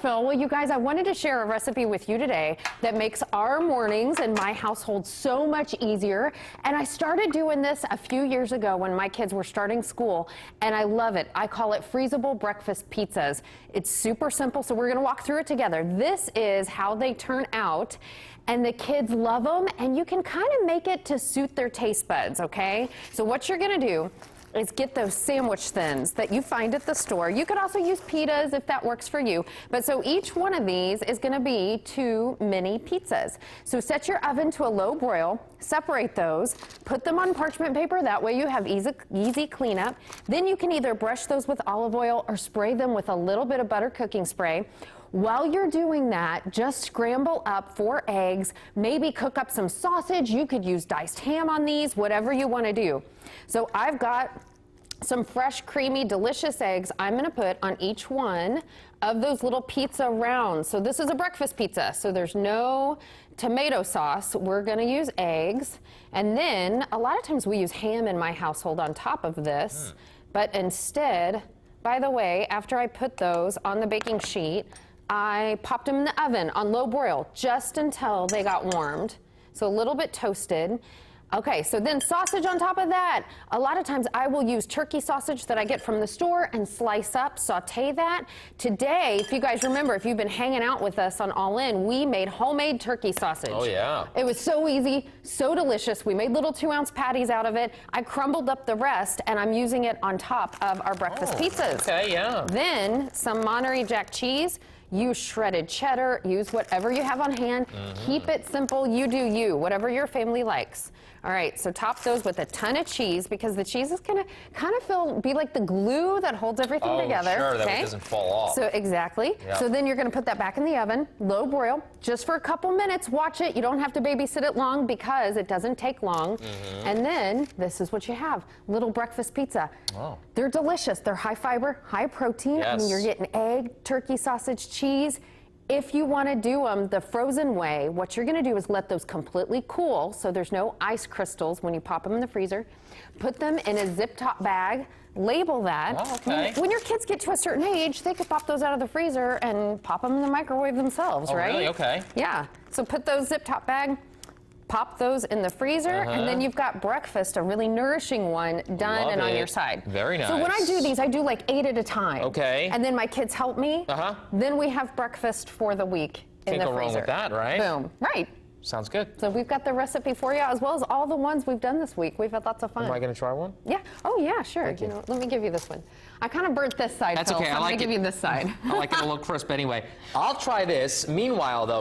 Phil, well, you guys, I wanted to share a recipe with you today that makes our mornings in my household so much easier. And I started doing this a few years ago when my kids were starting school, and I love it. I call it Freezable breakfast pizzas. It's super simple, so we're going to walk through it together. This is how they turn out, and the kids love them, and you can kind of make it to suit their taste buds, okay? So what you're going to do is get those sandwich thins that you find at the store. You could also use pitas if that works for you. But so each one of these is going to be 2 mini pizzas. So set your oven to a low broil, separate those, put them on parchment paper. That way you have easy cleanup. Then you can either brush those with olive oil or spray them with a little bit of butter cooking spray. While you're doing that, just scramble up 4 eggs, maybe cook up some sausage. You could use diced ham on these, whatever you want to do. So I've got some fresh, creamy, delicious eggs I'm going to put on each one of those little pizza rounds. So this is a breakfast pizza, so there's no tomato sauce. We're going to use eggs. And then a lot of times we use ham in my household on top of this. But instead, by the way, after I put those on the baking sheet, I popped them in the oven on low broil just until they got warmed. So a little bit toasted. Okay, so then sausage on top of that. A lot of times I will use turkey sausage that I get from the store and slice up, saute that. Today, if you guys remember, if you've been hanging out with us on All In, we made homemade turkey sausage. Oh, yeah. It was so easy, so delicious. We made little 2-ounce patties out of it. I crumbled up the rest, and I'm using it on top of our breakfast pizzas. Okay, yeah. Then some Monterey Jack cheese. Use shredded cheddar, use whatever you have on hand. Keep it simple, you do you, whatever your family likes. All right, so top those with a ton of cheese because the cheese is gonna kind of be like the glue that holds everything together. Oh, sure, that okay? it doesn't fall off. So exactly. Yep. So then you're gonna put that back in the oven, low broil, just for a couple minutes. Watch it, you don't have to babysit it long because it doesn't take long. And then this is what you have, little breakfast pizza. Oh. They're delicious, they're high fiber, high protein. I mean, Yes. you're getting egg, turkey, sausage, cheese. If you want to do them the frozen way, what you're going to do is let those completely cool so there's no ice crystals when you pop them in the freezer. Put them in a zip top bag, label that. Oh, okay. When your kids get to a certain age, they could pop those out of the freezer and pop them in the microwave themselves, right? Really? Okay. Yeah. So put those zip top bag, pop those in the freezer, and then you've got breakfast, a really nourishing one, done Love and on it. your side. Very nice. So when I do these, I do like 8 at a time. Okay. And then my kids help me. Then we have breakfast for the week in the freezer. Can't go wrong with that, right? Boom. Right. Sounds good. So we've got the recipe for you, as well as all the ones we've done this week. We've had lots of fun. Am I going to try one? Yeah. Oh, yeah, sure. Thank you. know, let me give you this one. I kind of burnt this side, That's Phil, okay. so I I'm like going to give you this side. I like it to look crisp anyway. I'll try this. Meanwhile, though,